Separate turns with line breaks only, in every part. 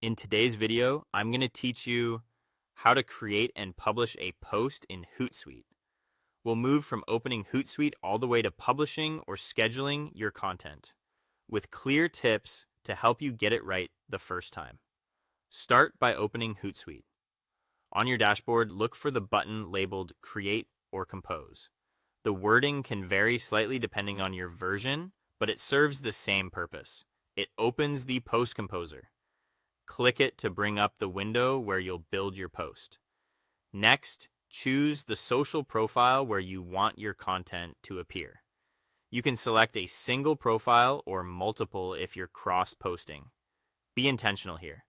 In today's video, I'm going to teach you how to create and publish a post in Hootsuite. We'll move from opening Hootsuite all the way to publishing or scheduling your content with clear tips to help you get it right the first time. Start by opening Hootsuite. On your dashboard, look for the button labeled Create or Compose. The wording can vary slightly depending on your version, but it serves the same purpose. It opens the post composer. Click it to bring up the window where you'll build your post. Next, choose the social profile where you want your content to appear. You can select a single profile or multiple if you're cross-posting. Be intentional here.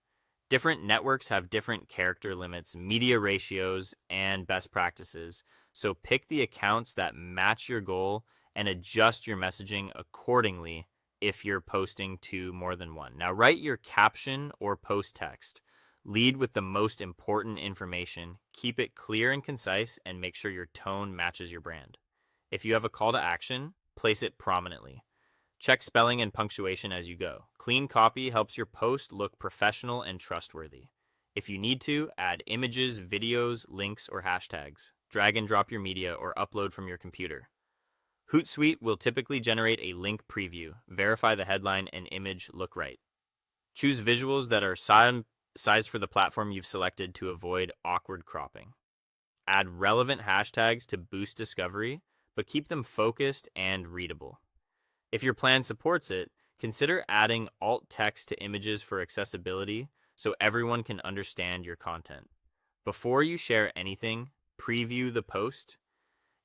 Different networks have different character limits, media ratios, and best practices, so pick the accounts that match your goal and adjust your messaging accordingly if you're posting to more than one. Now, write your caption or post text. Lead with the most important information. Keep it clear and concise, and make sure your tone matches your brand. If you have a call to action, place it prominently. Check spelling and punctuation as you go. Clean copy helps your post look professional and trustworthy. If you need to, add images, videos, links, or hashtags. Drag and drop your media or upload from your computer. Hootsuite will typically generate a link preview. Verify the headline and image look right. Choose visuals that are sized for the platform you've selected to avoid awkward cropping. Add relevant hashtags to boost discovery, but keep them focused and readable. If your plan supports it, consider adding alt text to images for accessibility so everyone can understand your content. Before you share anything, preview the post.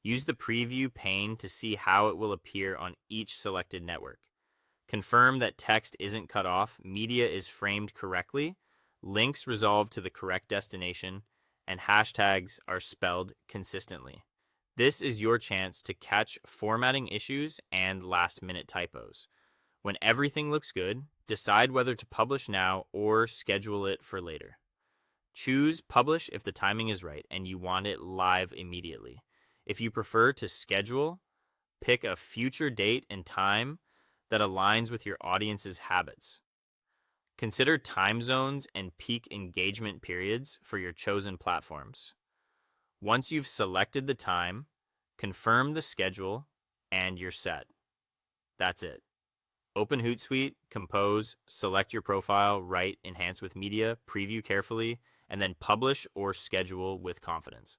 Use the preview pane to see how it will appear on each selected network. Confirm that text isn't cut off, media is framed correctly, links resolved to the correct destination, and hashtags are spelled consistently. This is your chance to catch formatting issues and last-minute typos. When everything looks good, decide whether to publish now or schedule it for later. Choose publish if the timing is right and you want it live immediately. If you prefer to schedule, pick a future date and time that aligns with your audience's habits. Consider time zones and peak engagement periods for your chosen platforms. Once you've selected the time, confirm the schedule, and you're set. That's it. Open Hootsuite, compose, select your profile, write, enhance with media, preview carefully, and then publish or schedule with confidence.